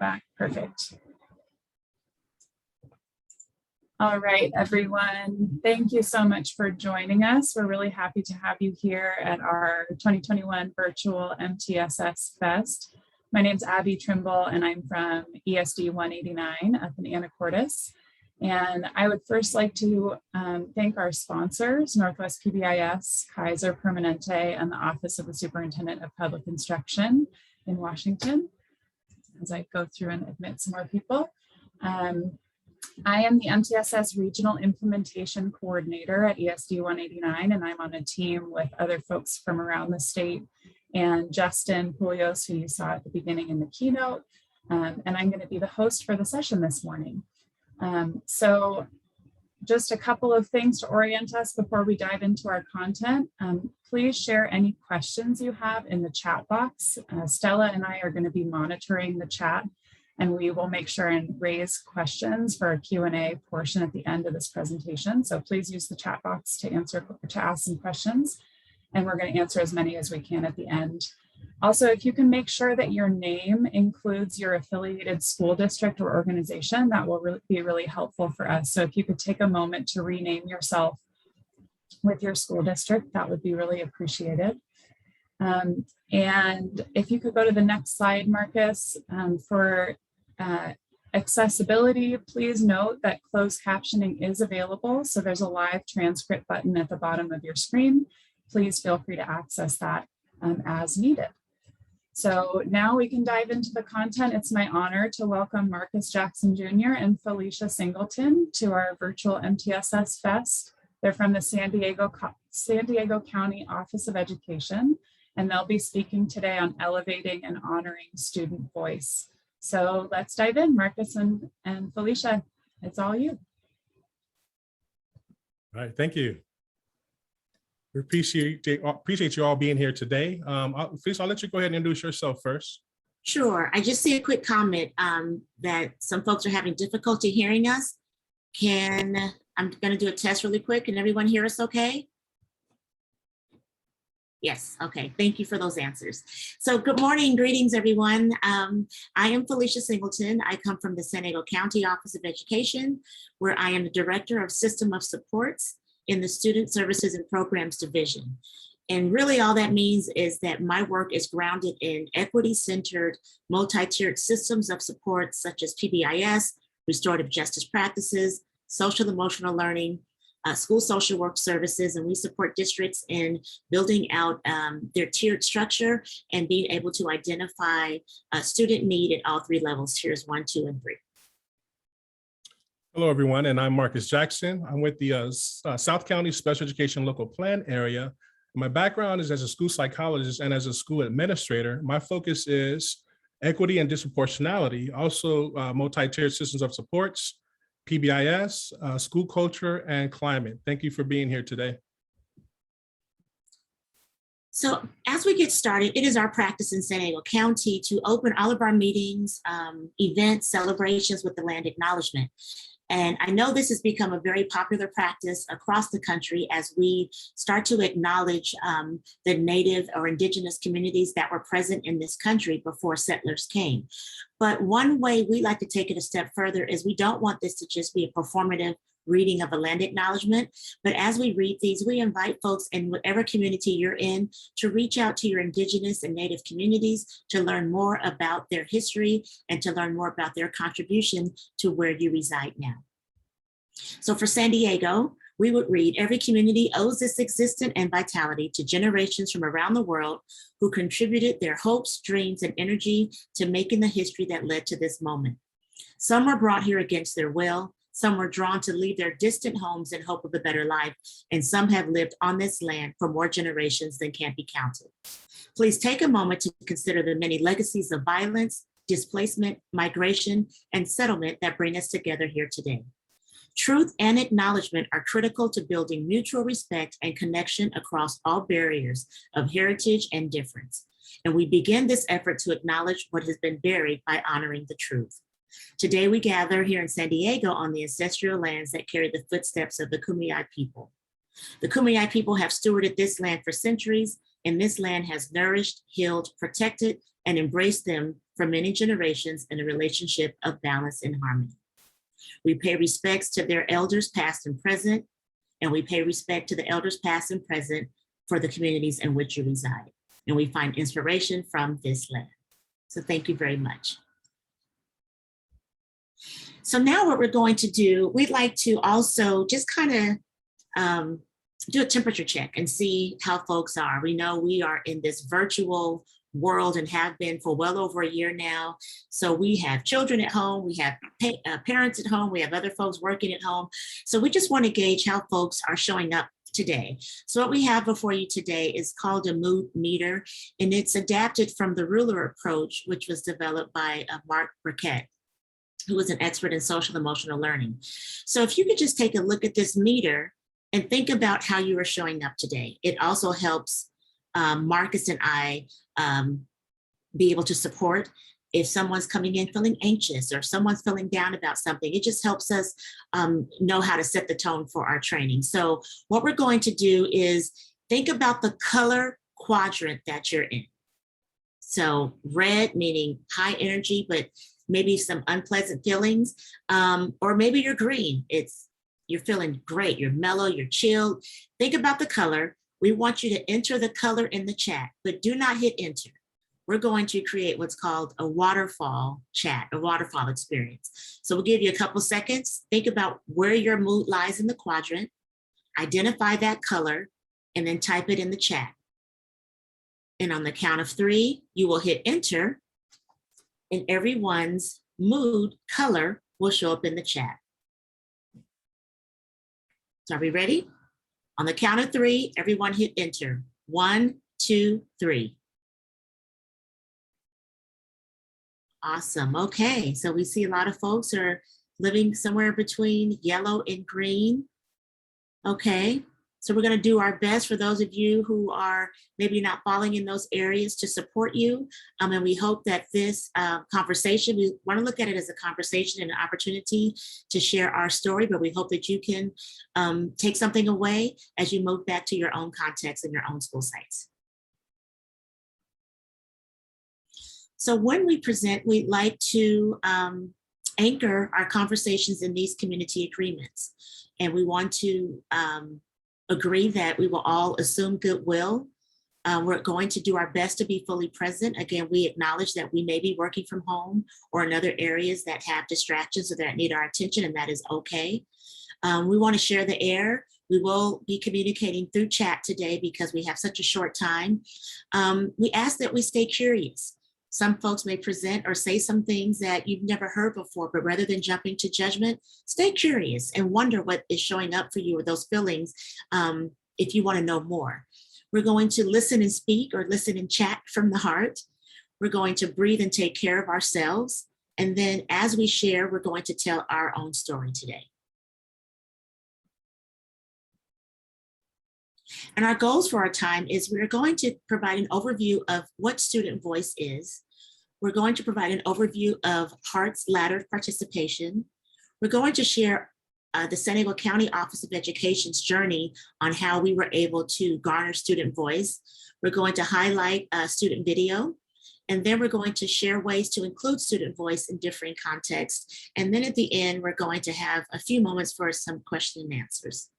back. Perfect. All right, everyone. Thank you so much for joining us. We're really happy to have you here at our 2021 virtual MTSS Fest. My name's Abby Trimble, and I'm from ESD 189 up in Anacortes. And I would first like to thank our sponsors, Northwest PBIS, Kaiser Permanente, and the Office of the Superintendent of Public Instruction in Washington, as I go through and admit some more people. I am the MTSS Regional Implementation Coordinator at ESD 189, and I'm on a team with other folks from around the state, and Justin Poulios, who you saw at the beginning in the keynote, and I'm going to be the host for the session this morning. So just a couple of things to orient us before we dive into our content. Please share any questions you have in the chat box. Stella and I are going to be monitoring the chat, and we will make sure and raise questions for our Q&A portion at the end of this presentation. So please use the chat box to ask some questions, and we're going to answer as many as we can at the end. Also, if you can make sure that your name includes your affiliated school district or organization, that will be really helpful for us. So if you could take a moment to rename yourself with your school district, that would be really appreciated. And if you could go to the next slide, Marcus, for accessibility, please note that closed captioning is available. So there's a live transcript button at the bottom of your screen. Please feel free to access that as needed. So now we can dive into the content. It's my honor to welcome Marcus Jackson Jr. and Felicia Singleton to our virtual MTSS Fest. They're from the San Diego County Office of Education, and they'll be speaking today on elevating and honoring student voice. So let's dive in. Marcus and Felicia, it's all you. All right, thank you. We appreciate you all being here today. Felicia, I'll let you go ahead and introduce yourself first. Sure. I just see a quick comment that some folks are having difficulty hearing us. I'm going to do a test really quick. Can everyone hear us okay? Yes, okay, thank you for those answers. So good morning, greetings everyone. I am Felicia Singleton. I come from the San Diego County Office of Education, where I am the Director of System of Supports in the Student Services and Programs Division. And really all that means is that my work is grounded in equity-centered, multi-tiered systems of support such as PBIS, restorative justice practices, social emotional learning, school social work services, and we support districts in building out their tiered structure and being able to identify student need at all three levels, tiers 1, 2, and 3. Hello, everyone, and I'm Marcus Jackson. I'm with the South County Special Education Local Plan area. My background is as a school psychologist and as a school administrator. My focus is equity and disproportionality, also multi-tiered systems of supports, PBIS, school culture, and climate. Thank you for being here today. So as we get started, it is our practice in San Diego County to open all of our meetings, events, celebrations with the land acknowledgement. And I know this has become a very popular practice across the country as we start to acknowledge the Native or Indigenous communities that were present in this country before settlers came. But one way we like to take it a step further is we don't want this to just be a performative reading of a land acknowledgement, but as we read these, we invite folks in whatever community you're in to reach out to your Indigenous and Native communities to learn more about their history and to learn more about their contribution to where you reside now. So for San Diego, we would read, every community owes its existence and vitality to generations from around the world who contributed their hopes, dreams, and energy to making the history that led to this moment. Some were brought here against their will. Some were drawn to leave their distant homes in hope of a better life, and some have lived on this land for more generations than can be counted. Please take a moment to consider the many legacies of violence, displacement, migration, and settlement that bring us together here today. Truth and acknowledgement are critical to building mutual respect and connection across all barriers of heritage and difference. And we begin this effort to acknowledge what has been buried by honoring the truth. Today, we gather here in San Diego on the ancestral lands that carry the footsteps of the Kumeyaay people. The Kumeyaay people have stewarded this land for centuries, and this land has nourished, healed, protected, and embraced them for many generations in a relationship of balance and harmony. We pay respects to their elders past and present, and we pay respect to the elders past and present for the communities in which you reside. And we find inspiration from this land. So thank you very much. So now what we're going to do, we'd like to also just kind of do a temperature check and see how folks are. We know we are in this virtual world and have been for well over a year now. So we have children at home, we have parents at home, we have other folks working at home. So we just want to gauge how folks are showing up today. So what we have before you today is called a mood meter, and it's adapted from the ruler approach, which was developed by Mark Burkett, who is an expert in social emotional learning. So if you could just take a look at this meter and think about how you are showing up today. It also helps Marcus and I be able to support if someone's coming in feeling anxious or if someone's feeling down about something. It just helps us know how to set the tone for our training. So what we're going to do is think about the color quadrant that you're in. So red meaning high energy, but maybe some unpleasant feelings, or maybe you're green. You're feeling great, you're mellow, you're chilled. Think about the color. We want you to enter the color in the chat, but do not hit enter. We're going to create what's called a waterfall chat, a waterfall experience. So we'll give you a couple seconds. Think about where your mood lies in the quadrant, identify that color, and then type it in the chat. And on the count of 3, you will hit enter, and everyone's mood color will show up in the chat. So are we ready? On the count of 3, everyone hit enter. 1, 2, 3. Awesome. Okay, so we see a lot of folks are living somewhere between yellow and green. Okay, so we're going to do our best for those of you who are maybe not falling in those areas to support you. And we hope that this conversation, we want to look at it as a conversation and an opportunity to share our story, but we hope that you can take something away as you move back to your own context and your own school sites. So when we present, we'd like to anchor our conversations in these community agreements. And we want to agree that we will all assume goodwill. We're going to do our best to be fully present. Again, we acknowledge that we may be working from home or in other areas that have distractions or that need our attention, and that is okay. We want to share the air. We will be communicating through chat today because we have such a short time. We ask that we stay curious. Some folks may present or say some things that you've never heard before, but rather than jumping to judgment, stay curious and wonder what is showing up for you or those feelings if you want to know more. We're going to listen and speak or listen and chat from the heart. We're going to breathe and take care of ourselves. And then as we share, we're going to tell our own story today. And our goals for our time is we're going to provide an overview of what student voice is. We're going to provide an overview of Hart's ladder of participation. We're going to share the San Diego County Office of Education's journey on how we were able to garner student voice. We're going to highlight student video. And then we're going to share ways to include student voice in different contexts. And then at the end, we're going to have a few moments for some question and answers.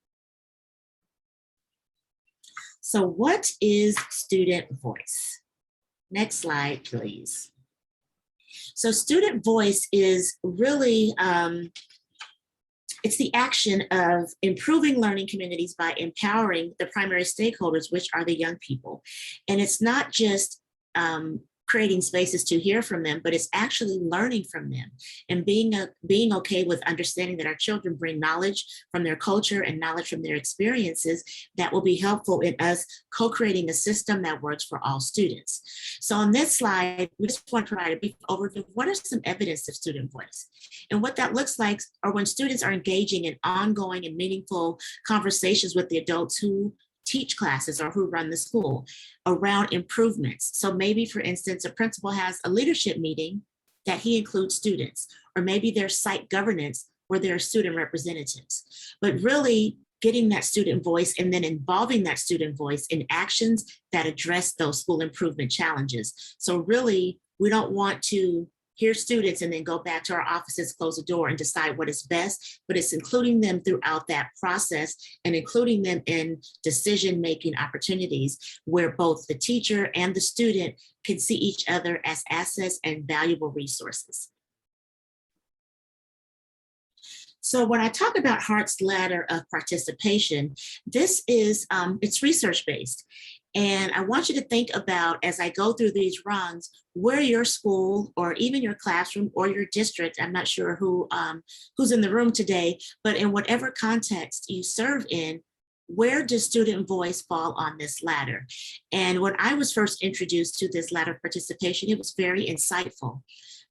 So what is student voice? Next slide, please. So student voice is really, it's the action of improving learning communities by empowering the primary stakeholders, which are the young people. And it's not just creating spaces to hear from them, but it's actually learning from them and being okay with understanding that our children bring knowledge from their culture and knowledge from their experiences that will be helpful in us co-creating a system that works for all students. So on this slide, we just want to provide a brief overview of what are some evidence of student voice. And what that looks like are when students are engaging in ongoing and meaningful conversations with the adults who teach classes or who run the school around improvements. So maybe, for instance, a principal has a leadership meeting that he includes students, or maybe there's site governance where there are student representatives, but really getting that student voice and then involving that student voice in actions that address those school improvement challenges. So really We don't want to hear students and then go back to our offices, close the door and decide what is best, but it's including them throughout that process and including them in decision-making opportunities where both the teacher and the student can see each other as assets and valuable resources. So when I talk about Hart's ladder of participation, this is, it's research-based. And I want you to think about, as I go through these rungs, where your school or even your classroom or your district, I'm not sure who's in the room today, but in whatever context you serve in, where does student voice fall on this ladder? And when I was first introduced to this ladder of participation, it was very insightful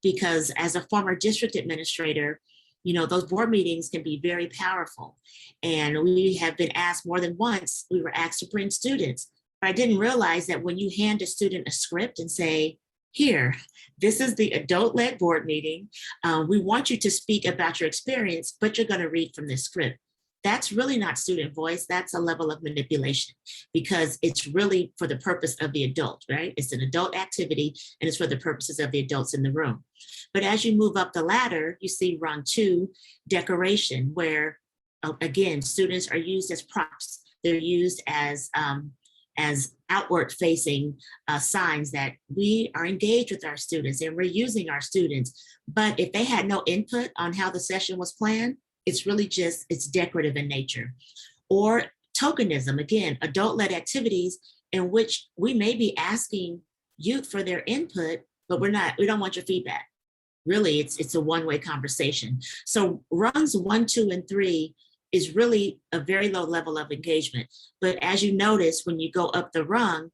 because as a former district administrator, you know, those board meetings can be very powerful. And we have been asked more than once, we were asked to bring students. But I didn't realize that when you hand a student a script and say, here, this is the adult-led board meeting. We want you to speak about your experience, but you're going to read from this script. That's really not student voice. That's a level of manipulation because it's really for the purpose of the adult, right? It's an adult activity and it's for the purposes of the adults in the room. But as you move up the ladder, you see rung 2, decoration, where again, students are used as props. They're used as outward facing signs that we are engaged with our students and we're using our students. But if they had no input on how the session was planned, it's really just, it's decorative in nature. Or tokenism, again, adult-led activities in which we may be asking youth for their input, but we don't want your feedback. Really, it's a one-way conversation. So rungs 1, 2, and 3 is really a very low level of engagement. But as you notice, when you go up the rung,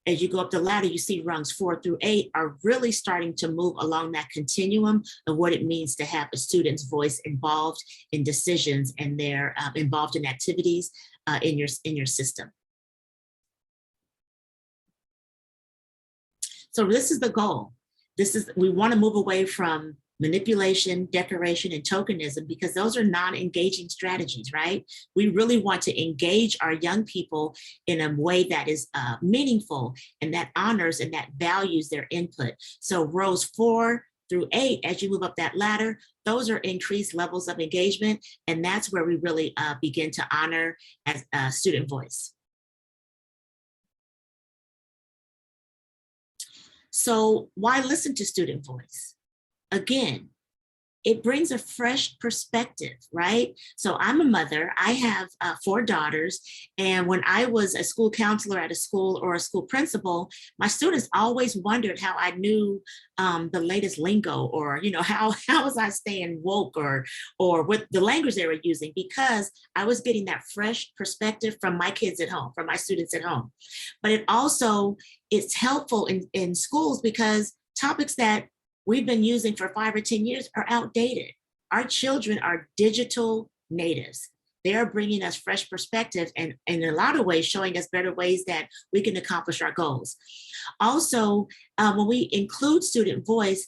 as you go up the ladder, you see rungs 4 through 8 are really starting to move along that continuum of what it means to have a student's voice involved in decisions and they're involved in activities in your system. So this is the goal. We want to move away from manipulation, decoration, and tokenism because those are non-engaging strategies, right? We really want to engage our young people in a way that is meaningful and that honors and that values their input. So rows 4 through 8, as you move up that ladder, those are increased levels of engagement, and that's where we really begin to honor as student voice. So why listen to student voice? Again, it brings a fresh perspective, right? So I'm a mother, I have 4 daughters. And when I was a school counselor at a school or a school principal, my students always wondered how I knew the latest lingo or, you know, how was I staying woke or what the language they were using, because I was getting that fresh perspective from my kids at home, from my students at home. But it also, it's helpful in schools because topics that we've been using for 5 or 10 years are outdated. Our children are digital natives. They are bringing us fresh perspective and in a lot of ways showing us better ways that we can accomplish our goals. Also, when we include student voice,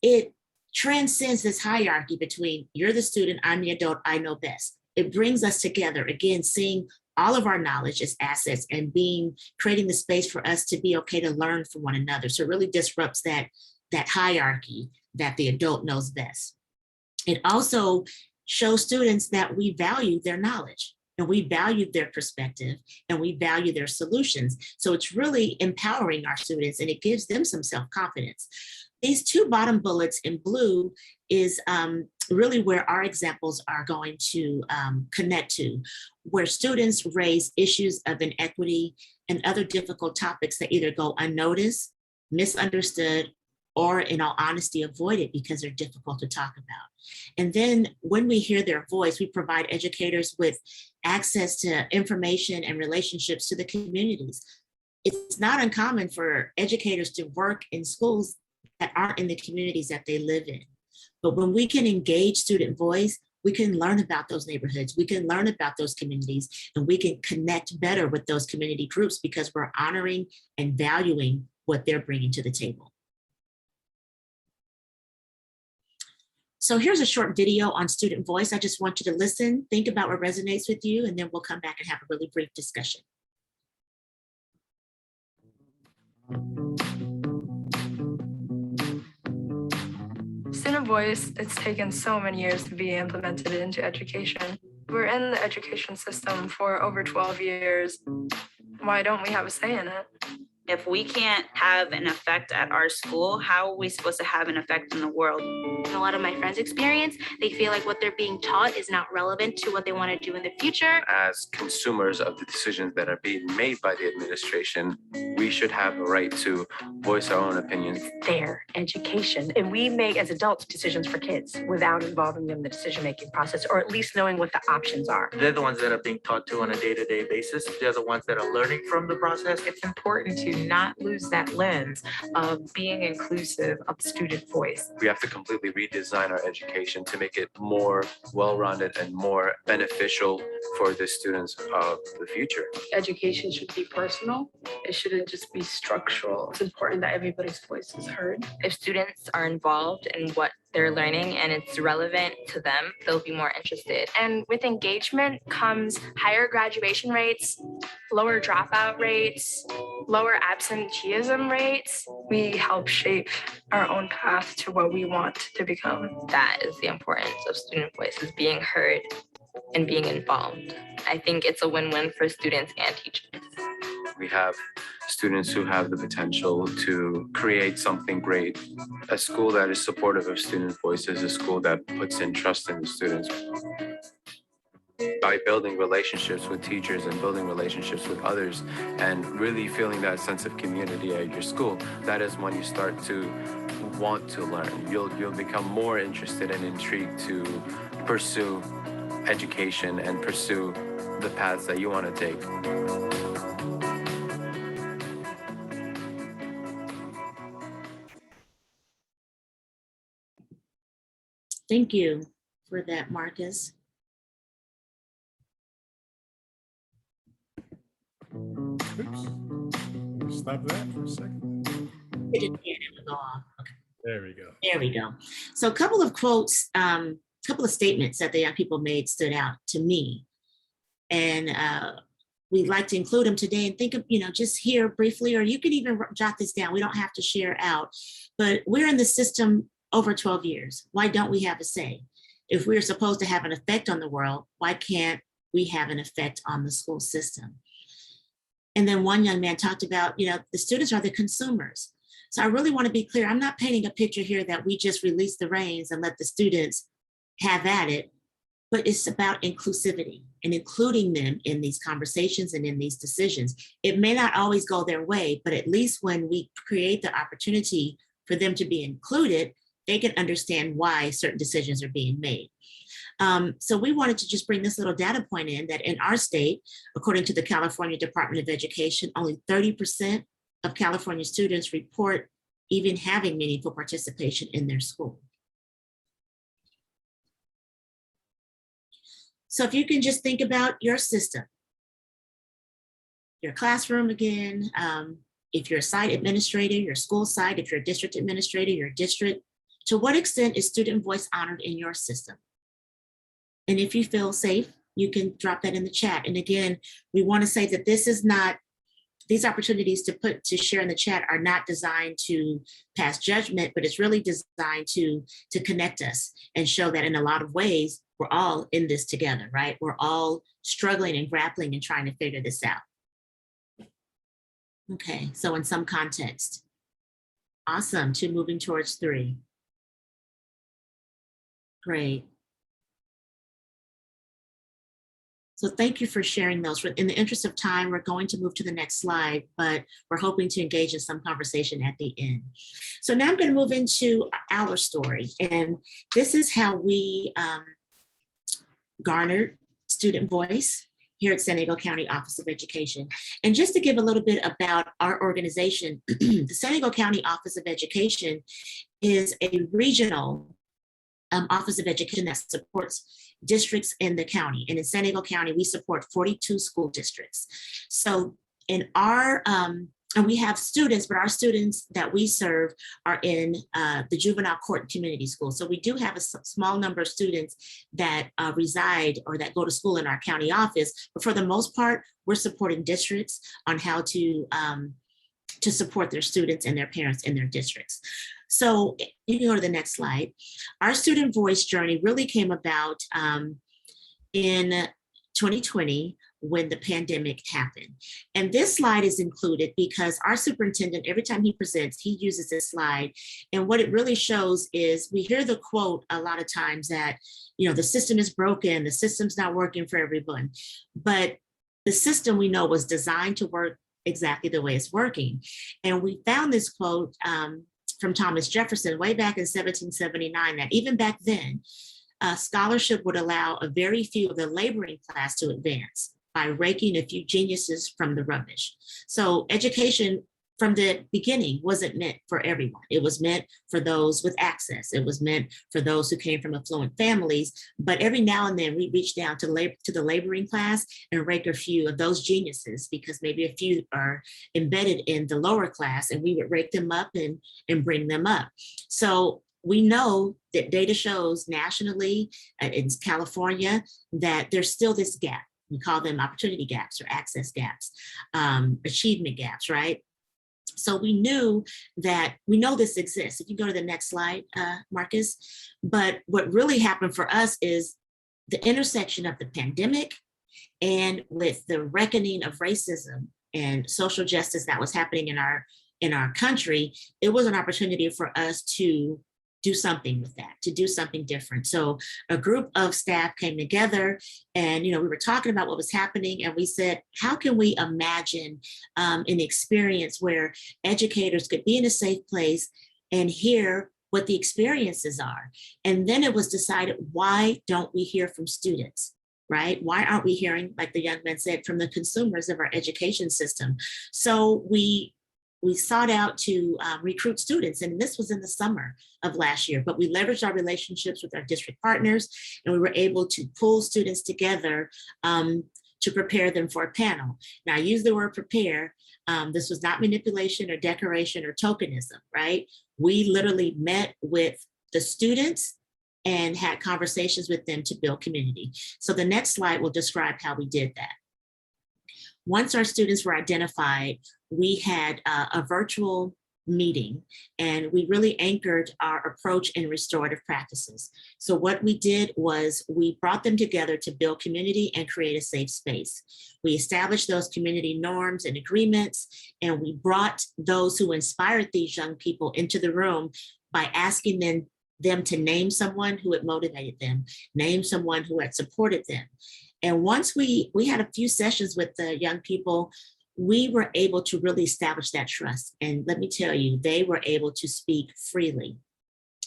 it transcends this hierarchy between you're the student, I'm the adult, I know best. It brings us together, again, seeing all of our knowledge as assets and creating the space for us to be okay to learn from one another. So it really disrupts that hierarchy that the adult knows best. It also shows students that we value their knowledge and we value their perspective and we value their solutions. So it's really empowering our students and it gives them some self-confidence. These 2 bottom bullets in blue is really where our examples are going to connect to, where students raise issues of inequity and other difficult topics that either go unnoticed, misunderstood, or in all honesty, avoided because they're difficult to talk about. And then when we hear their voice, we provide educators with access to information and relationships to the communities. It's not uncommon for educators to work in schools that aren't in the communities that they live in. But when we can engage student voice, we can learn about those neighborhoods, we can learn about those communities, and we can connect better with those community groups because we're honoring and valuing what they're bringing to the table. So here's a short video on student voice. I just want you to listen, think about what resonates with you, and then we'll come back and have a really brief discussion. voice, it's taken so many years to be implemented into education. We're in the education system for over 12 years. Why don't we have a say in it? If we can't have an effect at our school, how are we supposed to have an effect in the world? In a lot of my friends' experience, they feel like what they're being taught is not relevant to what they want to do in the future. As consumers of the decisions that are being made by the administration, we should have a right to voice our own opinions. Their education. And we make, as adults, decisions for kids without involving them in the decision-making process, or at least knowing what the options are. They're the ones that are being taught to on a day-to-day basis. They're the ones that are learning from the process. It's important to not lose that lens of being inclusive of student voice. We have to completely redesign our education to make it more well-rounded and more beneficial for the students of the future. Education should be personal. It shouldn't just be structural. It's important that everybody's voice is heard. If students are involved in what they're learning and it's relevant to them, they'll be more interested. And with engagement comes higher graduation rates, lower dropout rates, lower absenteeism rates. We help shape our own path to what we want to become. That is the importance of student voices, being heard and being involved. I think it's a win-win for students and teachers. We have students who have the potential to create something great. A school that is supportive of student voices, a school that puts in trust in the students. By building relationships with teachers and building relationships with others and really feeling that sense of community at your school, that is when you start to want to learn. You'll become more interested and intrigued to pursue education and pursue the paths that you want to take. Thank you for that, Marcus. Oops. Stop that for a second. It didn't go off. Okay. There we go. There we go. So a couple of quotes, couple of statements that the young people made stood out to me. And we'd like to include them today and think of, just here briefly, or you can even jot this down. We don't have to share out, but we're in the system over 12 years. Why don't we have a say? If we're supposed to have an effect on the world, why can't we have an effect on the school system? And then one young man talked about, the students are the consumers. So I really want to be clear. I'm not painting a picture here that we just release the reins and let the students have at it, but it's about inclusivity and including them in these conversations and in these decisions. It may not always go their way, but at least when we create the opportunity for them to be included, they can understand why certain decisions are being made. So we wanted to just bring this little data point in that in our state, according to the California Department of Education, only 30% of California students report even having meaningful participation in their school. So if you can just think about your system, your classroom again, if you're a site administrator, your school site, if you're a district administrator, your district, to what extent is student voice honored in your system? And if you feel safe, you can drop that in the chat. And again, we want to say that this is not, these opportunities to share in the chat are not designed to pass judgment, but it's really designed to connect us and show that in a lot of ways, we're all in this together, right? We're all struggling and grappling and trying to figure this out. Okay, so in some context. Awesome, 2 moving towards 3. Great. So thank you for sharing those. In the interest of time, we're going to move to the next slide, but we're hoping to engage in some conversation at the end. So now I'm going to move into our story. And this is how we garnered student voice here at San Diego County Office of Education. And just to give a little bit about our organization, the San Diego County Office of Education is a regional Office of Education that supports districts in the county. And in San Diego County, we support 42 school districts. So in our, and we have students, but our students that we serve are in the juvenile court and community schools. So we do have a small number of students that reside or that go to school in our county office, but for the most part, we're supporting districts on how to to support their students and their parents in their districts. So you can go to the next slide. Our student voice journey really came about in 2020 when the pandemic happened. And this slide is included because our superintendent, every time he presents, he uses this slide. And what it really shows is we hear the quote a lot of times that, you know, the system is broken, the system's not working for everyone. But the system we know was designed to work exactly the way it's working. And we found this quote from Thomas Jefferson way back in 1779, that even back then, scholarship would allow a very few of the laboring class to advance by raking a few geniuses from the rubbish. So education from the beginning wasn't meant for everyone. It was meant for those with access. It was meant for those who came from affluent families. But every now and then we reach down to the laboring class and rake a few of those geniuses, because maybe a few are embedded in the lower class, and we would rake them up and bring them up. So we know that data shows nationally in California that there's still this gap. We call them opportunity gaps or access gaps, achievement gaps, right? So we know this exists. If you go to the next slide, Marcus. But what really happened for us is the intersection of the pandemic and with the reckoning of racism and social justice that was happening in our country, it was an opportunity for us to do something with that, to do something different. So a group of staff came together and, we were talking about what was happening, and we said, how can we imagine an experience where educators could be in a safe place and hear what the experiences are? And then it was decided, why don't we hear from students? Right? Why aren't we hearing, like the young man said, from the consumers of our education system? So we sought out to recruit students, and this was in the summer of last year, but we leveraged our relationships with our district partners, and we were able to pull students together to prepare them for a panel. Now, I use the word prepare. This was not manipulation or decoration or tokenism, right? We literally met with the students and had conversations with them to build community. So the next slide will describe how we did that. Once our students were identified, we had a virtual meeting, and we really anchored our approach in restorative practices. So what we did was we brought them together to build community and create a safe space. We established those community norms and agreements, and we brought those who inspired these young people into the room by asking them to name someone who had motivated them, name someone who had supported them. And once we had a few sessions with the young people, we were able to really establish that trust. And let me tell you, they were able to speak freely.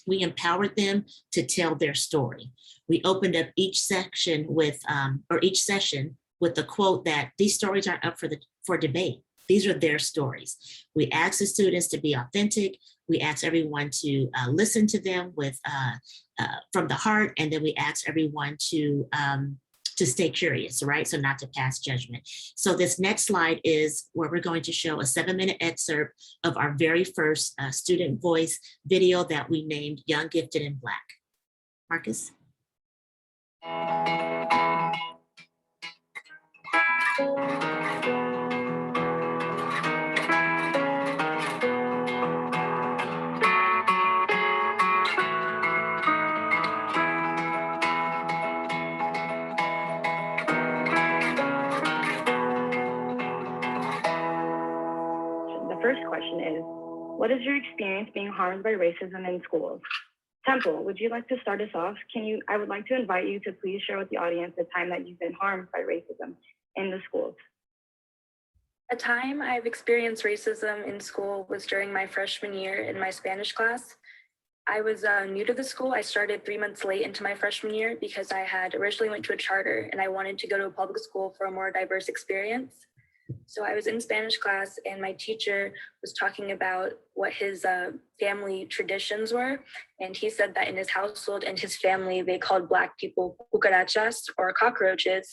We empowered them to tell their story. We opened up each session with the quote that these stories aren't up for debate. These are their stories. We asked the students to be authentic. We asked everyone to listen to them from the heart. And then we asked everyone to stay curious, right? So not to pass judgment. So this next slide is where we're going to show a 7-minute excerpt of our very first student voice video that we named Young, Gifted, and Black. Marcus? First question is, what is your experience being harmed by racism in schools? Temple, would you like to start us off? I would like to invite you to please share with the audience the time that you've been harmed by racism in the schools. A time I've experienced racism in school was during my freshman year in my Spanish class. I was new to the school. I started 3 months late into my freshman year because I had originally went to a charter and I wanted to go to a public school for a more diverse experience. So I was in Spanish class and my teacher was talking about what his family traditions were. And he said that in his household and his family, they called Black people cucarachas or cockroaches.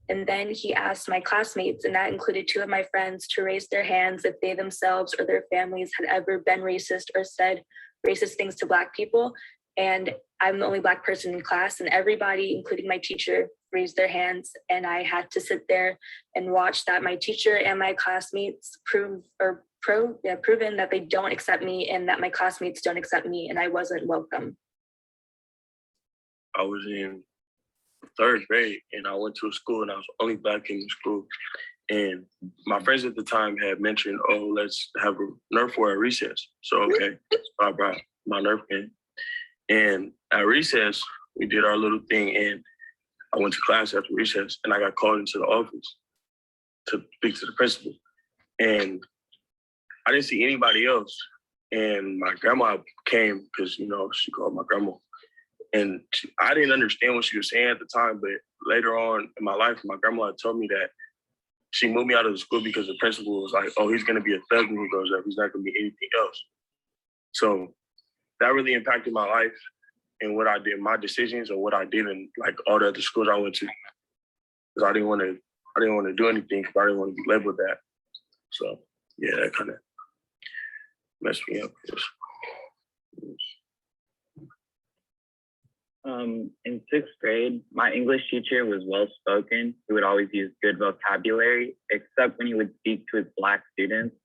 And then he asked my classmates, and that included 2 of my friends, to raise their hands if they themselves or their families had ever been racist or said racist things to Black people. And I'm the only Black person in class, and everybody, including my teacher, raised their hands. And I had to sit there and watch that my teacher and my classmates proven that they don't accept me and that my classmates don't accept me and I wasn't welcome. I was in 3rd grade and I went to a school and I was only Black in the school. And my friends at the time had mentioned, oh, let's have a Nerf war at recess. So, okay, so I brought my Nerf gun. And at recess, we did our little thing and I went to class after recess and I got called into the office to speak to the principal. And I didn't see anybody else. And my grandma came because, you know, she called my grandma. And I didn't understand what she was saying at the time, but later on in my life, my grandma had told me that she moved me out of the school because the principal was like, oh, he's going to be a thug when he grows up. He's not going to be anything else. So that really impacted my life and what I did, my decisions or what I did in like all the other schools I went to. Because I didn't want to do anything because I didn't want to be labeled that. So yeah, that kind of messed me up. In 6th grade, my English teacher was well-spoken. He would always use good vocabulary, except when he would speak to his Black students.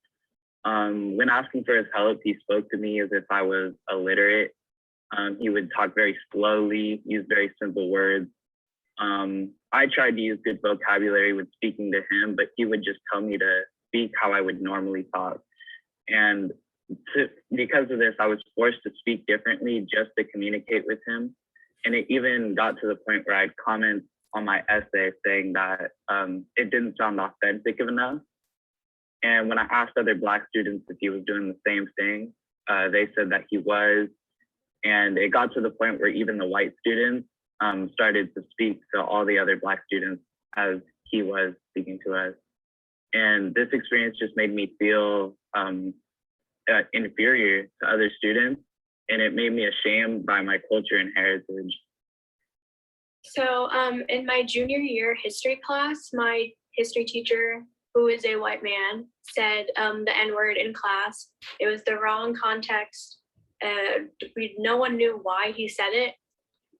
When asking for his help, he spoke to me as if I was illiterate. He would talk very slowly, use very simple words. I tried to use good vocabulary when speaking to him, but he would just tell me to speak how I would normally talk. And because of this, I was forced to speak differently just to communicate with him. And it even got to the point where I'd comment on my essay saying that it didn't sound authentic enough. And when I asked other Black students if he was doing the same thing, they said that he was. And it got to the point where even the white students started to speak to all the other Black students as he was speaking to us. And this experience just made me feel inferior to other students. And it made me ashamed by my culture and heritage. So in my junior year history class, my history teacher, who is a white man, said the N-word in class. It was the wrong context. No one knew why he said it.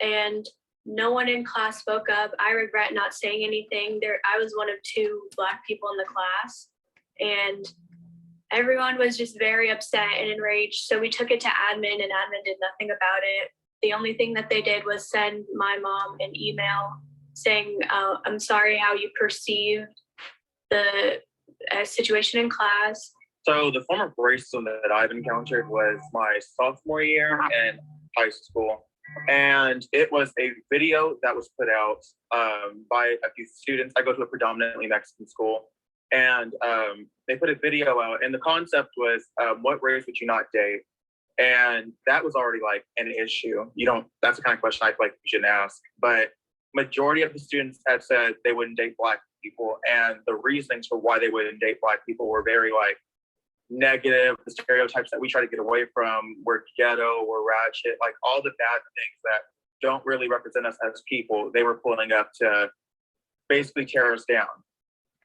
And no one in class spoke up. I regret not saying anything. I was one of 2 Black people in the class. And everyone was just very upset and enraged. So we took it to admin and admin did nothing about it. The only thing that they did was send my mom an email saying, I'm sorry how you perceived the situation in class. So the form of racism that I've encountered was my sophomore year in high school. And it was a video that was put out by a few students. I go to a predominantly Mexican school. And they put a video out, and the concept was, what race would you not date? And that was already like an issue. That's the kind of question I feel like you shouldn't ask. But majority of the students had said they wouldn't date Black people, and the reasonings for why they wouldn't date Black people were very like negative. The stereotypes that we try to get away from, we're ghetto, we're ratchet, like all the bad things that don't really represent us as people, they were pulling up to basically tear us down.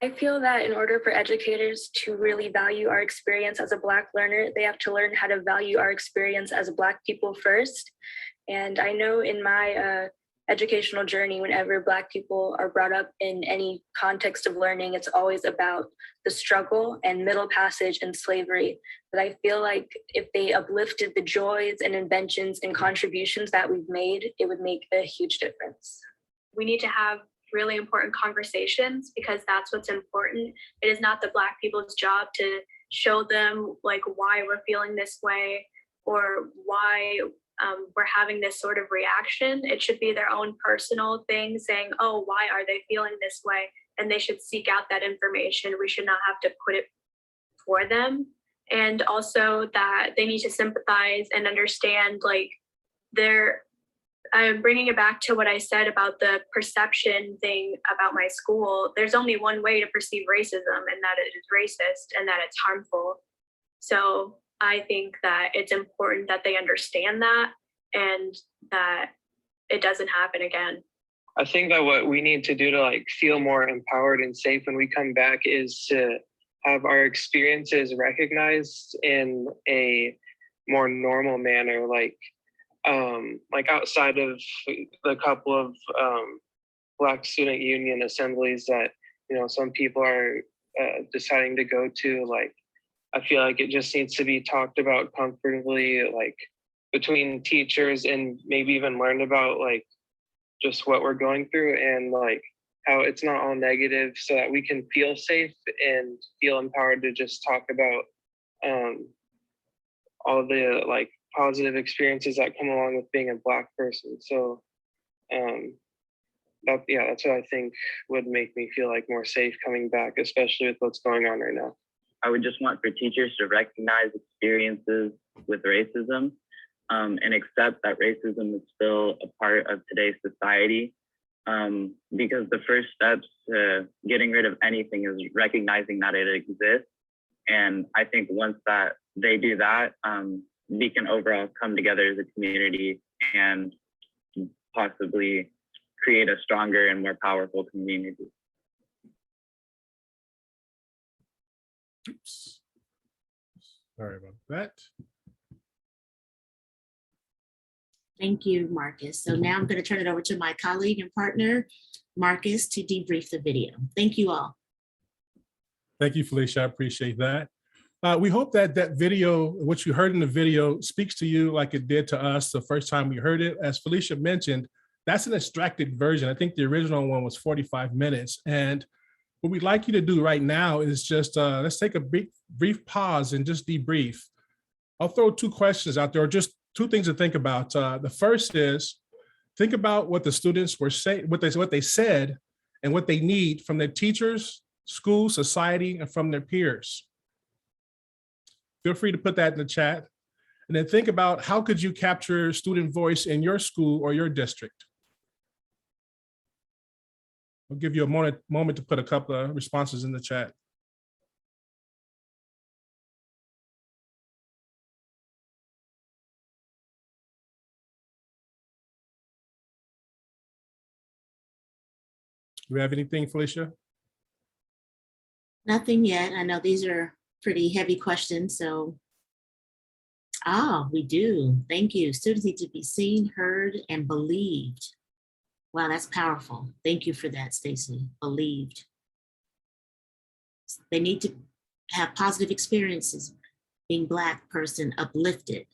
I feel that in order for educators to really value our experience as a Black learner, they have to learn how to value our experience as Black people first. And I know in my educational journey, whenever Black people are brought up in any context of learning, it's always about the struggle and middle passage and slavery. But I feel like if they uplifted the joys and inventions and contributions that we've made, it would make a huge difference. We need to have really important conversations because that's what's important. It is not the Black people's job to show them like why we're feeling this way or why we're having this sort of reaction. It should be their own personal thing saying, oh, why are they feeling this way? And they should seek out that information. We should not have to put it for them. And also that they need to sympathize and understand like I'm bringing it back to what I said about the perception thing about my school. There's only one way to perceive racism, and that it is racist and that it's harmful. So I think that it's important that they understand that and that it doesn't happen again. I think that what we need to do to like feel more empowered and safe when we come back is to have our experiences recognized in a more normal manner, like outside of the couple of Black student union assemblies that, you know, some people are deciding to go to, like I feel like it just needs to be talked about comfortably, like between teachers, and maybe even learned about like just what we're going through, and like how it's not all negative, so that we can feel safe and feel empowered to just talk about all the like positive experiences that come along with being a Black person. So that's what I think would make me feel like more safe coming back, especially with what's going on right now. I would just want for teachers to recognize experiences with racism and accept that racism is still a part of today's society. Because the first steps to getting rid of anything is recognizing that it exists. And I think once that they do that, we can overall come together as a community and possibly create a stronger and more powerful community. Oops. Sorry about that. Thank you, Marcus. So now I'm going to turn it over to my colleague and partner, Marcus, to debrief the video. Thank you all. Thank you, Felicia. I appreciate that. We hope that that video, what you heard in the video, speaks to you like it did to us the first time we heard it. As Felicia mentioned, that's an extracted version. I think the original one was 45 minutes. And what we'd like you to do right now is just, let's take a brief pause and just debrief. I'll throw two questions out there, or just two things to think about. The first is, think about what the students were saying, what they said, and what they need from their teachers, school, society, and from their peers. Feel free to put that in the chat. And then think about, how could you capture student voice in your school or your district? I'll give you a moment to put a couple of responses in the chat. Do we have anything, Felicia? Nothing yet. I know these are pretty heavy questions, so. We do. Thank you. Students need to be seen, heard, and believed. Wow, that's powerful. Thank you for that, Stacy. Believed. They need to have positive experiences. Being Black person, uplifted.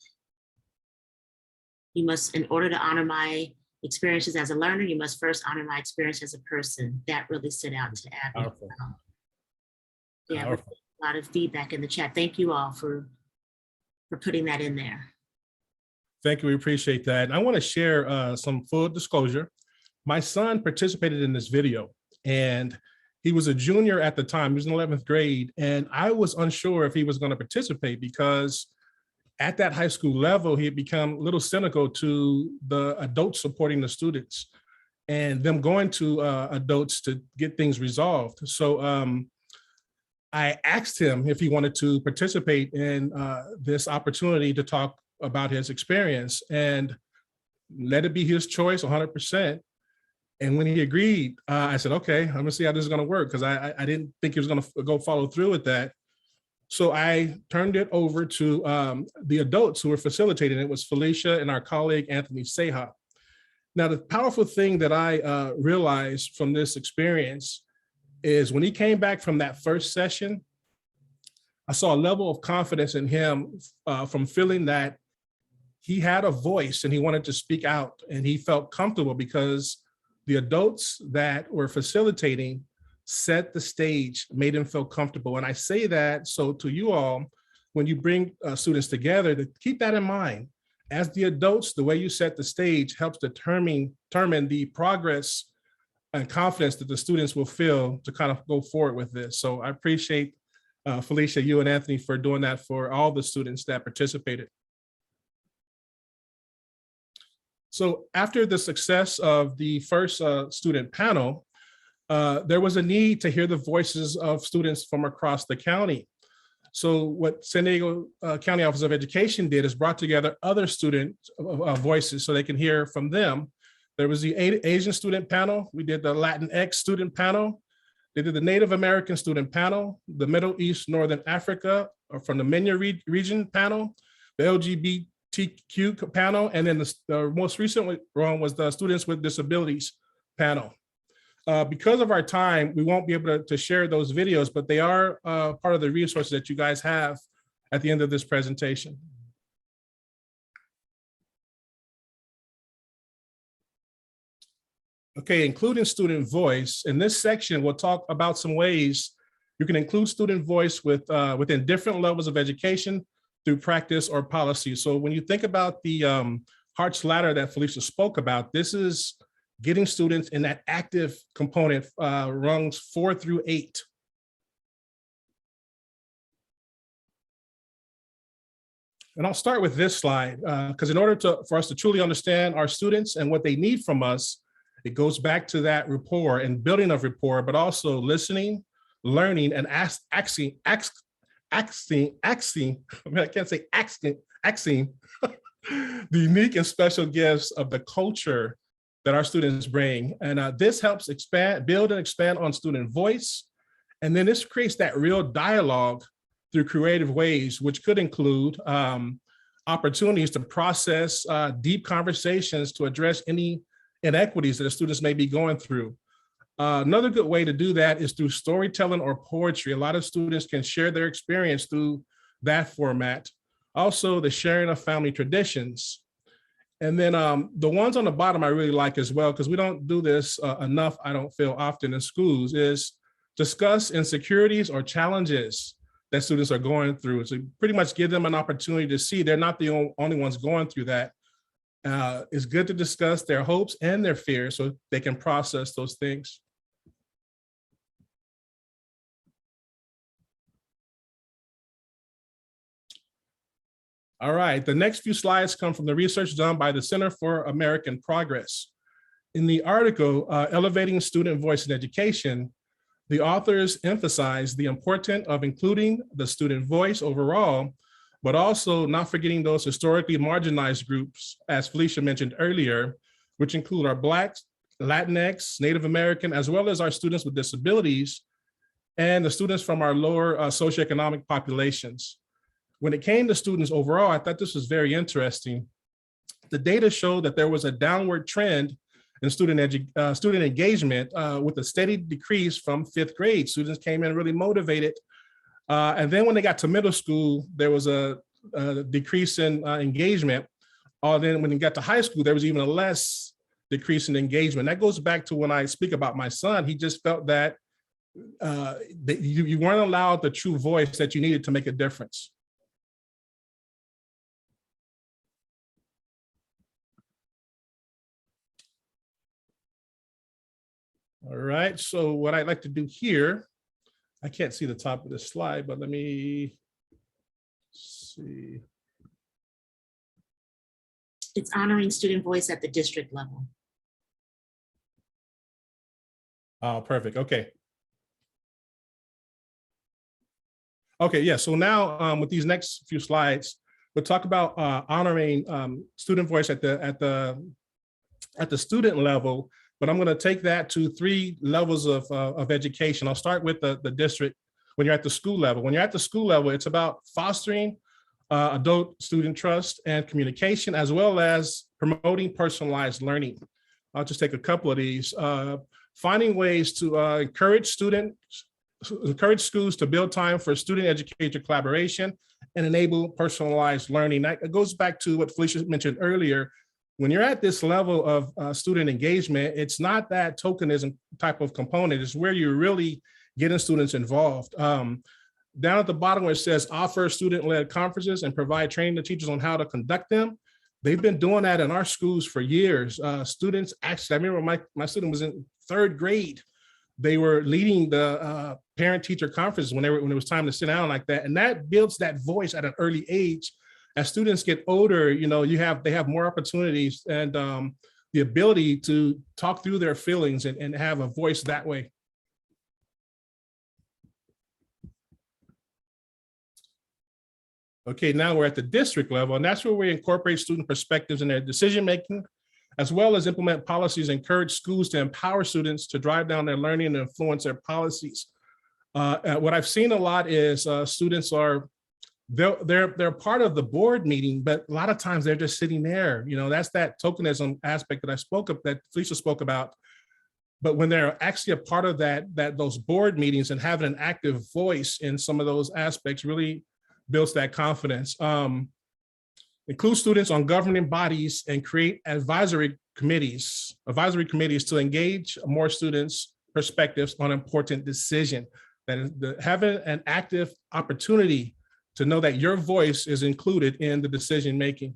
You must, in order to honor my experiences as a learner, you must first honor my experience as a person. That really stood out to Abby. Powerful. Yeah, Powerful. a lot of feedback in the chat. Thank you all for putting that in there. Thank you, we appreciate that. And I want to share some full disclosure. My son participated in this video, and he was a junior at the time. He was in 11th grade, and I was unsure if he was going to participate because at that high school level, he had become a little cynical to the adults supporting the students and them going to adults to get things resolved. So I asked him if he wanted to participate in this opportunity to talk about his experience, and let it be his choice 100%. And when he agreed, I said, okay, I'm gonna see how this is gonna work, because I didn't think he was gonna go follow through with that. So I turned it over to the adults who were facilitating. It was Felicia and our colleague, Anthony Seha. Now, the powerful thing that I realized from this experience is when he came back from that first session, I saw a level of confidence in him from feeling that he had a voice and he wanted to speak out, and he felt comfortable because the adults that were facilitating set the stage, made him feel comfortable. And I say that so to you all, when you bring students together, to keep that in mind. As the adults, the way you set the stage helps determine the progress and confidence that the students will feel to kind of go forward with this. So I appreciate Felicia, you and Anthony for doing that for all the students that participated. So after the success of the first student panel, there was a need to hear the voices of students from across the county. So what San Diego County Office of Education did is brought together other student voices so they can hear from them. There was the Asian student panel. We did the Latinx student panel. They did the Native American student panel, the Middle East, Northern Africa, or from the Menya region panel, the LGBTQ panel, and then the most recent one was the Students with Disabilities panel. Because of our time, we won't be able to share those videos, but they are part of the resources that you guys have at the end of this presentation. Okay, including student voice. In this section, we'll talk about some ways you can include student voice within different levels of education through practice or policy. So when you think about the Hart's ladder that Felicia spoke about, this is getting students in that active component, rungs 4 through 8. And I'll start with this slide, because in order for us to truly understand our students and what they need from us, it goes back to that rapport and building of rapport, but also listening, learning, and asking the unique and special gifts of the culture that our students bring. And this helps build and expand on student voice. And then this creates that real dialogue through creative ways, which could include opportunities to process deep conversations to address any inequities that the students may be going through. Another good way to do that is through storytelling or poetry. A lot of students can share their experience through that format. Also, the sharing of family traditions. And then the ones on the bottom I really like as well, because we don't do this enough, I don't feel often in schools, is discuss insecurities or challenges that students are going through. So pretty much give them an opportunity to see they're not the only ones going through that. It's good to discuss their hopes and their fears so they can process those things. All right, the next few slides come from the research done by the Center for American Progress. In the article, Elevating Student Voice in Education, the authors emphasize the importance of including the student voice overall, but also not forgetting those historically marginalized groups, as Felicia mentioned earlier, which include our Blacks, Latinx, Native American, as well as our students with disabilities and the students from our lower socioeconomic populations. When it came to students overall, I thought this was very interesting. The data showed that there was a downward trend in student engagement with a steady decrease from 5th grade. Students came in really motivated. And then when they got to middle school, there was a decrease in engagement. Then when they got to high school, there was even a less decrease in engagement. That goes back to when I speak about my son. He just felt that you weren't allowed the true voice that you needed to make a difference. All right, so what I'd like to do here, I can't see the top of the slide, but let me see. It's honoring student voice at the district level. Oh, perfect, okay. Okay, yeah, so now with these next few slides, we'll talk about honoring student voice at the student level. But I'm going to take that to 3 levels of education. I'll start with the district when you're at the school level. When you're at the school level, it's about fostering adult student trust and communication, as well as promoting personalized learning. I'll just take a couple of these. Finding ways to encourage schools to build time for student-educator collaboration and enable personalized learning. That goes back to what Felicia mentioned earlier. When you're at this level of student engagement, it's not that tokenism type of component. It's where you're really getting students involved. Down at the bottom where it says offer student-led conferences and provide training to teachers on how to conduct them. They've been doing that in our schools for years. Students actually, I remember my student was in 3rd grade. They were leading the parent-teacher conferences when it was time to sit down like that. And that builds that voice at an early age. As students get older, they have more opportunities and the ability to talk through their feelings and have a voice that way. Okay, now we're at the district level, and that's where we incorporate student perspectives in their decision-making, as well as implement policies, encourage schools to empower students to drive down their learning and influence their policies. What I've seen a lot is students they're part of the board meeting, but a lot of times they're just sitting there. That's that tokenism aspect that that Felicia spoke about. But when they're actually a part of those board meetings and having an active voice in some of those aspects really builds that confidence. Include students on governing bodies and create advisory committees to engage more students' perspectives on important decision. That is having an active opportunity to know that your voice is included in the decision-making.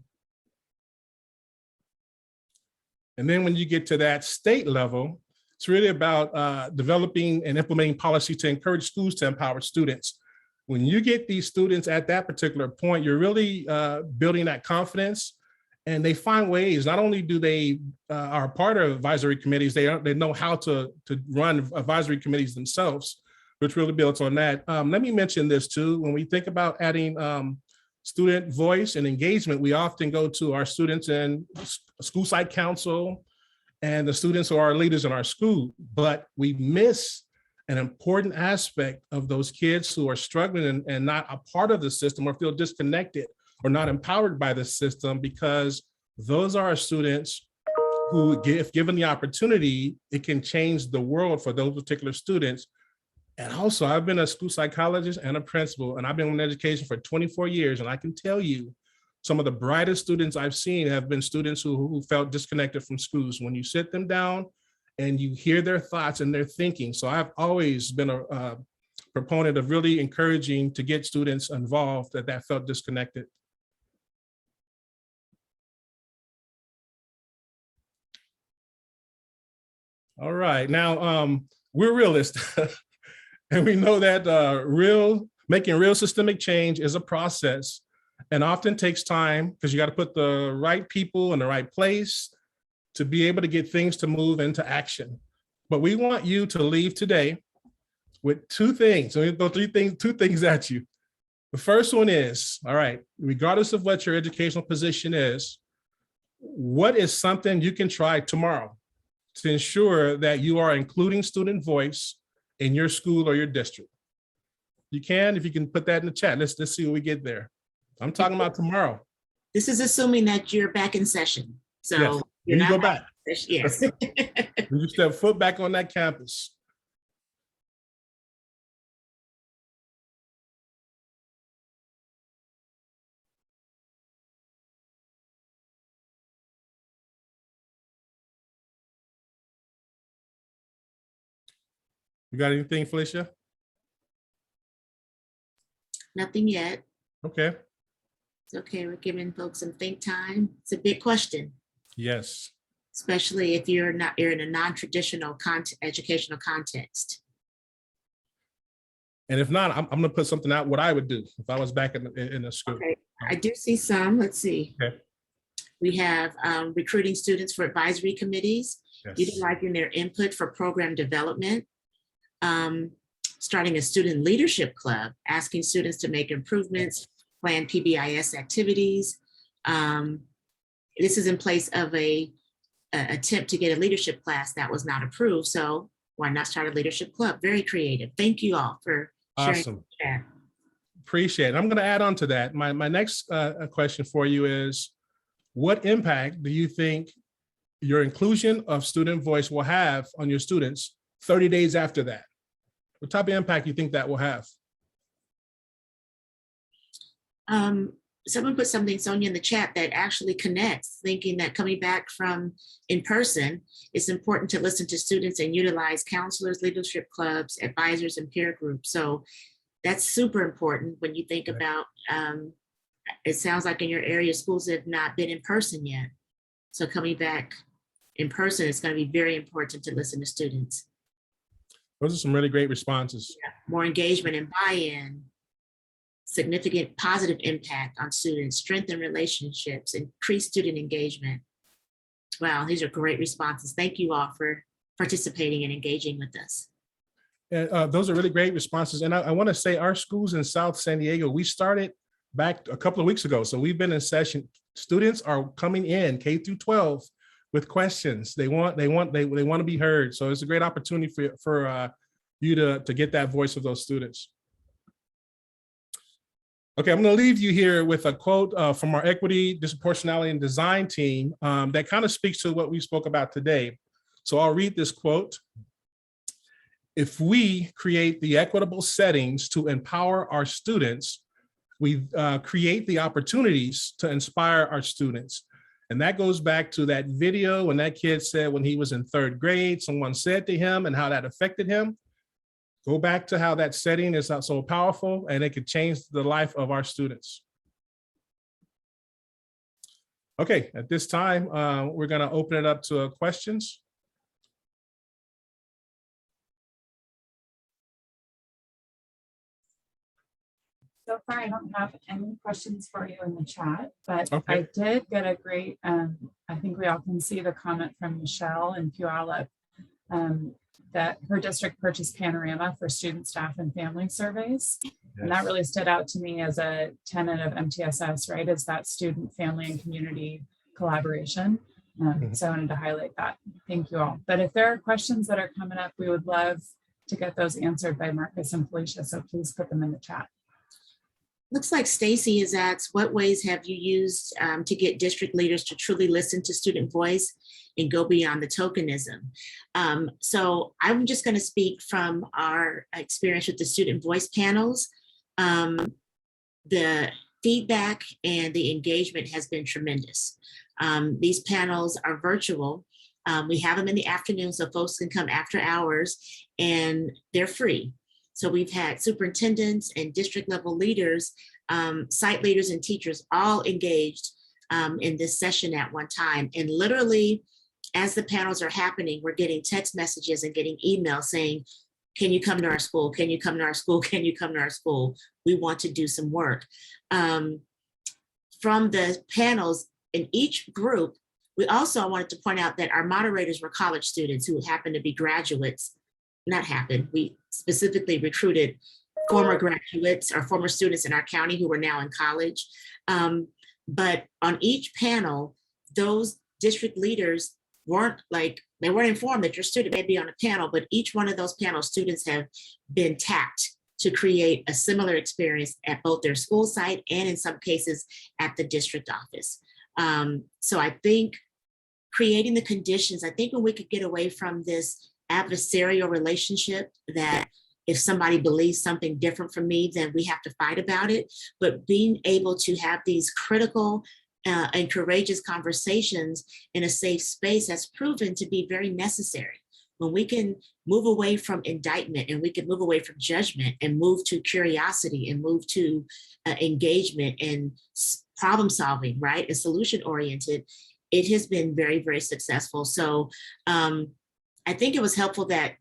And then when you get to that state level, it's really about developing and implementing policy to encourage schools to empower students. When you get these students at that particular point, you're really building that confidence, and they find ways. Not only do they are part of advisory committees, they know how to run advisory committees themselves, which really builds on that. Let me mention this too. When we think about adding student voice and engagement, we often go to our students in school site council and the students who are leaders in our school, but we miss an important aspect of those kids who are struggling and not a part of the system or feel disconnected or not empowered by the system, because those are our students who, if given the opportunity, it can change the world for those particular students. And also, I've been a school psychologist and a principal, and I've been in education for 24 years. And I can tell you, some of the brightest students I've seen have been students who felt disconnected from schools. When you sit them down and you hear their thoughts and their thinking. So I've always been a proponent of really encouraging to get students involved that felt disconnected. All right, now we're realists. And we know that making real systemic change is a process and often takes time, because you got to put the right people in the right place to be able to get things to move into action. But we want you to leave today with two things. So we'll go two things at you. The first one is, all right, regardless of what your educational position is, what is something you can try tomorrow to ensure that you are including student voice in your school or your district? You can, if you can put that in the chat. Let's see what we get there. I'm talking about tomorrow. This is assuming that you're back in session. So yes. You're when you not go back. Yes. When you step foot back on that campus. You got anything, Felicia? Nothing yet. Okay. It's okay. We're giving folks some think time. It's a big question. Yes. Especially if you're in a non-traditional educational context. And if not, I'm going to put something out what I would do if I was back in the school. Okay. I do see some. Let's see. Okay. We have recruiting students for advisory committees, yes. utilizing their input for program development, starting a student leadership club, asking students to make improvements, plan PBIS activities. This is in place of a attempt to get a leadership class that was not approved. So why not start a leadership club? Very creative. Thank you all for sharing. Awesome. That. Appreciate it. I'm going to add on to that. My next question for you is, what impact do you think your inclusion of student voice will have on your students 30 days after that? What type of impact do you think that will have? Someone put something, Sonia, in the chat that actually connects, thinking that coming back from in person, it's important to listen to students and utilize counselors, leadership clubs, advisors, and peer groups. So that's super important when you think about, it sounds like in your area, schools have not been in person yet. So coming back in person, it's going to be very important to listen to students. Those are some really great responses. Yeah. More engagement and buy-in, significant positive impact on students, strengthen relationships, increase student engagement. Wow, these are great responses. Thank you all for participating and engaging with us. And those are really great responses. And I want to say our schools in South San Diego, we started back a couple of weeks ago. So we've been in session. Students are coming in K through 12 with questions. They want to be heard. So it's a great opportunity for you to get that voice of those students. Okay, I'm going to leave you here with a quote from our equity, disproportionality, and design team that kind of speaks to what we spoke about today. So I'll read this quote. If we create the equitable settings to empower our students, we create the opportunities to inspire our students. And that goes back to that video when that kid said when he was in 3rd grade, someone said to him and how that affected him. Go back to how that setting is so powerful and it could change the life of our students. Okay, at this time, we're gonna open it up to questions. So far, I don't have any questions for you in the chat, but Okay. I did get a great, I think we all can see the comment from Michelle in Puyallup that her district purchased Panorama for student, staff, and family surveys. Yes. And that really stood out to me as a tenet of MTSS, right? Is that student, family, and community collaboration. So I wanted to highlight that. Thank you all. But if there are questions that are coming up, we would love to get those answered by Marcus and Felicia. So please put them in the chat. Looks like Stacy has asked, what ways have you used to get district leaders to truly listen to student voice and go beyond the tokenism? So I'm just going to speak from our experience with the student voice panels. The feedback and the engagement has been tremendous. These panels are virtual. We have them in the afternoon so folks can come after hours and they're free. So we've had superintendents and district level leaders, site leaders and teachers all engaged in this session at one time. And literally, as the panels are happening, we're getting text messages and getting emails saying, can you come to our school? Can you come to our school? Can you come to our school? We want to do some work. From the panels in each group, we also wanted to point out that our moderators were college students who happened to be graduates. Not happened. We specifically recruited former graduates or former students in our county who were now in college. But on each panel, those district leaders they weren't informed that your student may be on a panel, but each one of those panel students have been tapped to create a similar experience at both their school site and in some cases at the district office. So I think creating the conditions, I think when we could get away from this adversarial relationship that if somebody believes something different from me, then we have to fight about it. But being able to have these critical and courageous conversations in a safe space has proven to be very necessary. When we can move away from indictment and we can move away from judgment and move to curiosity and move to engagement and problem solving, right? And solution oriented, it has been very, very successful. So I think it was helpful that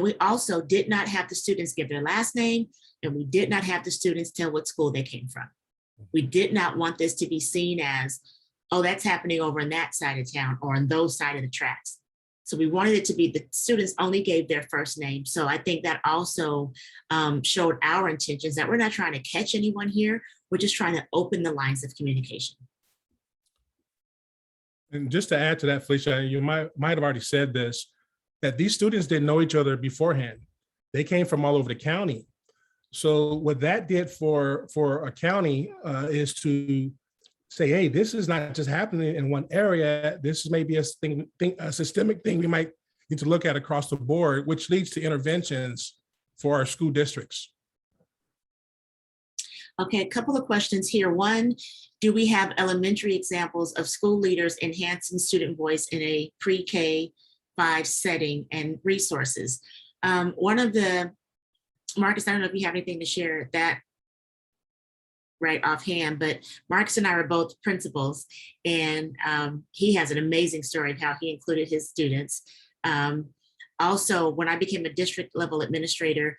we also did not have the students give their last name, and we did not have the students tell what school they came from. We did not want this to be seen as, oh, that's happening over on that side of town or on those side of the tracks. So we wanted it to be the students only gave their first name. So I think that also showed our intentions that we're not trying to catch anyone here. We're just trying to open the lines of communication. And just to add to that, Felicia, you might have already said this, that these students didn't know each other beforehand. They came from all over the county. So what that did for a county is to say, hey, this is not just happening in one area. This is maybe a systemic thing we might need to look at across the board, which leads to interventions for our school districts. Okay, a couple of questions here. One, do we have elementary examples of school leaders enhancing student voice in a pre-K 5 setting and resources? One of the, Marcus, I don't know if you have anything to share that right offhand, but Marcus and I are both principals, and he has an amazing story of how he included his students. Also, when I became a district level administrator,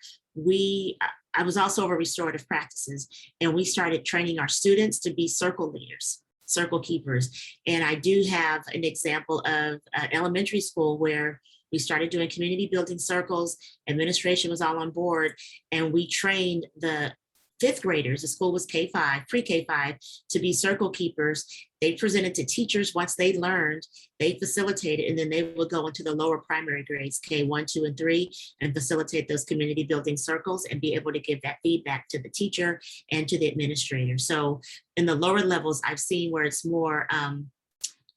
I was also over restorative practices, and we started training our students to be circle leaders, circle keepers. And I do have an example of an elementary school where we started doing community building circles, administration was all on board, and we trained the 5th graders, the school was K-5, pre-K-5, to be circle keepers. They presented to teachers once they learned, they facilitated, and then they would go into the lower primary grades, K1, 2, and 3, and facilitate those community building circles and be able to give that feedback to the teacher and to the administrator. So in the lower levels, I've seen where it's more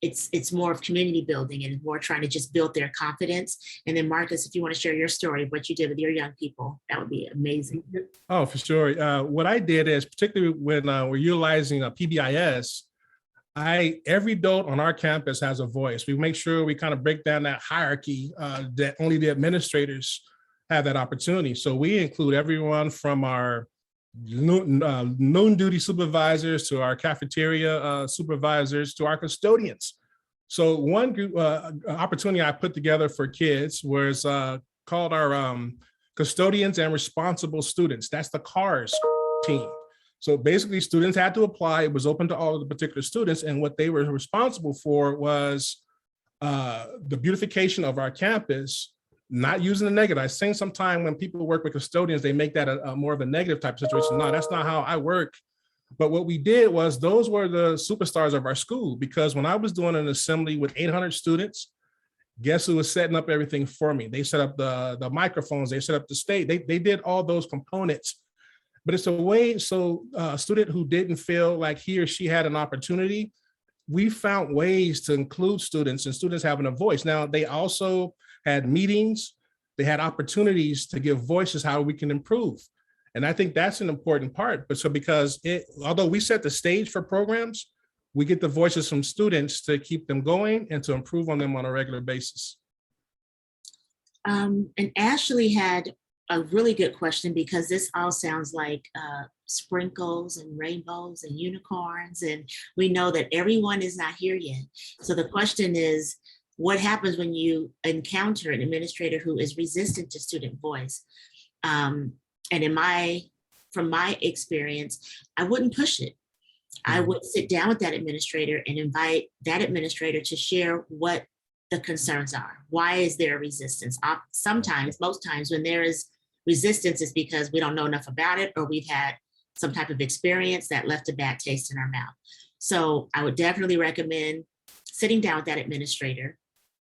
it's more of community building and more trying to just build their confidence. And then Marcus, if you want to share your story of what you did with your young people, that would be amazing. Oh, for sure. What I did is, particularly when we're utilizing PBIS, every adult on our campus has a voice. We make sure we kind of break down that hierarchy that only the administrators have that opportunity. So we include everyone from our noon duty supervisors to our cafeteria supervisors to our custodians. So one group opportunity I put together for kids was called our Custodians and Responsible Students. That's the CARS team. So basically students had to apply. It was open to all of the particular students. And what they were responsible for was the beautification of our campus, not using the negative. I think sometimes when people work with custodians, they make that a more of a negative type of situation. No, that's not how I work. But what we did was those were the superstars of our school, because when I was doing an assembly with 800 students, guess who was setting up everything for me? They set up the microphones, they set up the stage, they did all those components. But it's a way, so a student who didn't feel like he or she had an opportunity, we found ways to include students and students having a voice. Now, they also had meetings, they had opportunities to give voices how we can improve. And I think that's an important part. But so because although we set the stage for programs, we get the voices from students to keep them going and to improve on them on a regular basis. And Ashley had a really good question, because this all sounds like sprinkles and rainbows and unicorns. And we know that everyone is not here yet. So the question is, what happens when you encounter an administrator who is resistant to student voice? And from my experience, I wouldn't push it. I would sit down with that administrator and invite that administrator to share what the concerns are. Why is there a resistance? Sometimes, most times when there is resistance, is because we don't know enough about it, or we've had some type of experience that left a bad taste in our mouth. So I would definitely recommend sitting down with that administrator.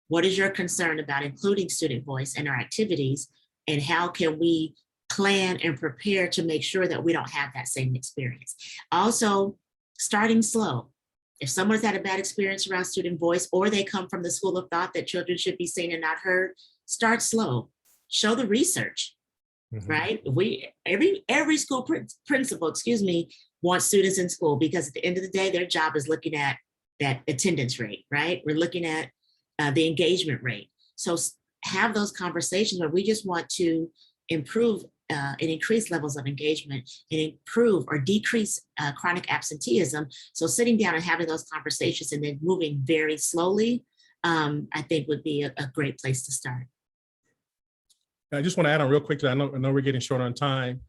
What is your concern about including student voice in our activities? And how can we plan and prepare to make sure that we don't have that same experience? Also, starting slow. If someone's had a bad experience around student voice, or they come from the school of thought that children should be seen and not heard, start slow. Show the research, right? Every school principal, wants students in school, because at the end of the day, their job is looking at that attendance rate, right? We're looking at the engagement rate. So have those conversations where we just want to improve and increase levels of engagement and improve or decrease chronic absenteeism. So sitting down and having those conversations and then moving very slowly, I think would be a great place to start. I just want to add on real quick, I know we're getting short on time.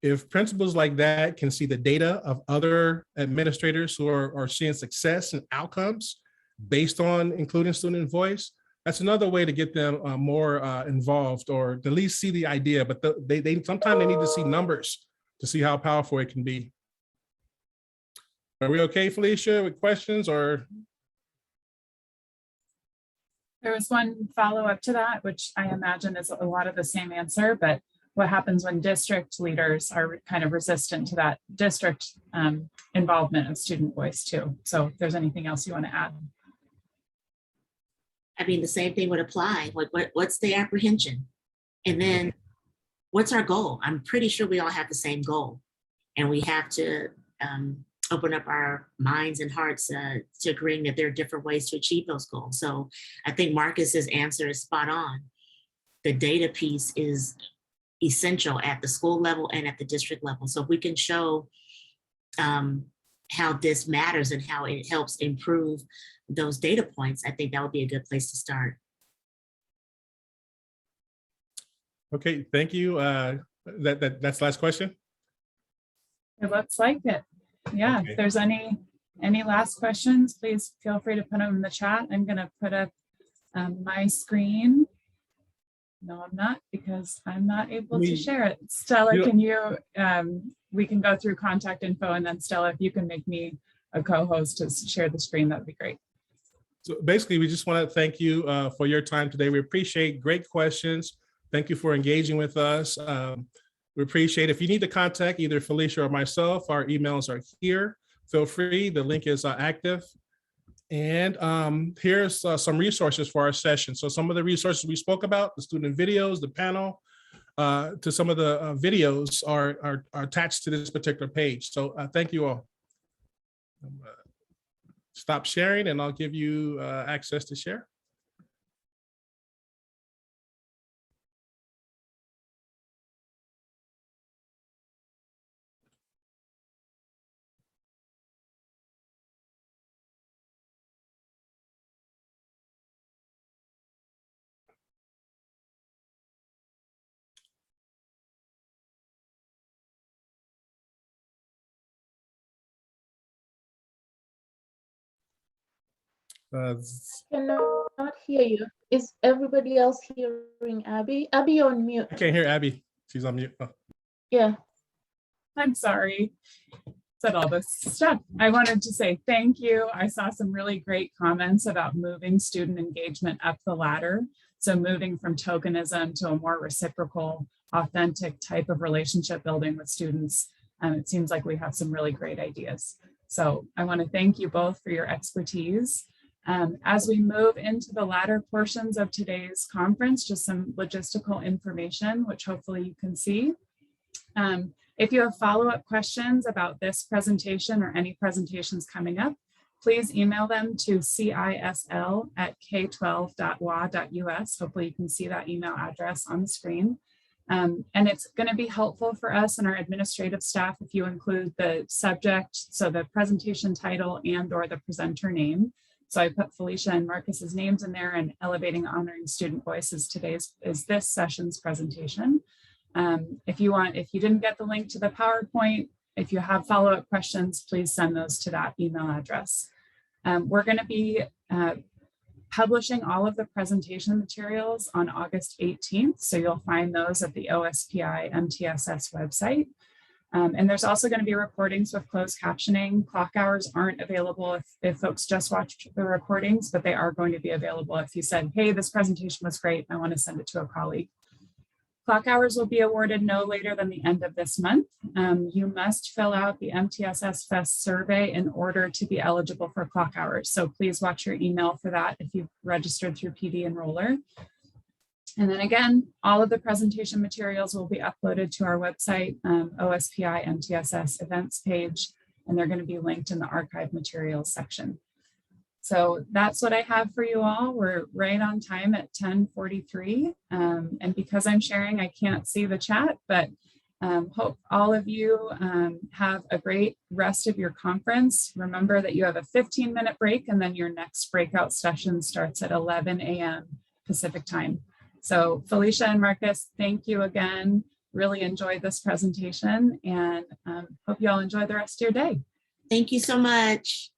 If principals like that can see the data of other administrators who are seeing success and outcomes based on including student voice, that's another way to get them more involved, or at least see the idea. But they sometimes they need to see numbers to see how powerful it can be. Are we okay, Felicia, with questions? Or there was one follow-up to that, which I imagine is a lot of the same answer, but what happens when district leaders are kind of resistant to that district involvement of student voice too? So if there's anything else you want to add. I mean, the same thing would apply. What's the apprehension? And then what's our goal? I'm pretty sure we all have the same goal, and we have to open up our minds and hearts to agreeing that there are different ways to achieve those goals. So I think Marcus's answer is spot on. The data piece is essential at the school level and at the district level. So if we can show how this matters and how it helps improve those data points, I think that would be a good place to start. Okay, thank you. That's the last question. It looks like it. Yeah, okay. If there's any last questions, please feel free to put them in the chat. I'm gonna put up my screen. No, I'm not, because I'm not able to share it. Stella, can you, we can go through contact info, and then Stella, if you can make me a co-host to share the screen, that would be great. So basically, we just want to thank you for your time today. We appreciate great questions. Thank you for engaging with us. We appreciate, if you need to contact either Felicia or myself, our emails are here. Feel free, the link is active. And here's some resources for our session. So some of the resources we spoke about, the student videos, the panel, to some of the videos are attached to this particular page. So thank you all. Stop sharing and I'll give you access to share. Cannot hear you. Is everybody else hearing Abby? Abby, you're on mute. I can't hear Abby. She's on mute. Oh. Yeah. I'm sorry. Said all this stuff. I wanted to say thank you. I saw some really great comments about moving student engagement up the ladder. So moving from tokenism to a more reciprocal, authentic type of relationship building with students. It seems like we have some really great ideas. So I want to thank you both for your expertise. As we move into the latter portions of today's conference, just some logistical information, which hopefully you can see. If you have follow-up questions about this presentation or any presentations coming up, please email them to cisl@k12.wa.us. Hopefully you can see that email address on the screen. And it's going to be helpful for us and our administrative staff if you include the subject, so the presentation title and or the presenter name. So I put Felicia and Marcus's names in there, and Elevating Honoring Student Voices is this session's presentation. If you didn't get the link to the PowerPoint, if you have follow-up questions, please send those to that email address. We're going to be publishing all of the presentation materials on August 18th. So you'll find those at the OSPI MTSS website. And there's also going to be recordings with closed captioning. Clock hours aren't available if folks just watched the recordings, but they are going to be available if you said, hey, this presentation was great, I want to send it to a colleague. Clock hours will be awarded no later than the end of this month. You must fill out the MTSS Fest survey in order to be eligible for clock hours. So please watch your email for that if you've registered through PD Enroller. And then again, all of the presentation materials will be uploaded to our website, OSPI MTSS events page, and they're going to be linked in the archive materials section. So that's what I have for you all. We're right on time at 10:43. And because I'm sharing, I can't see the chat, but hope all of you have a great rest of your conference. Remember that you have a 15-minute break, and then your next breakout session starts at 11 a.m. Pacific time. So Felicia and Marcus, thank you again. Really enjoyed this presentation, and hope you all enjoy the rest of your day. Thank you so much.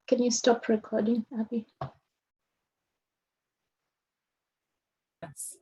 Can you stop recording, Abby? Yes.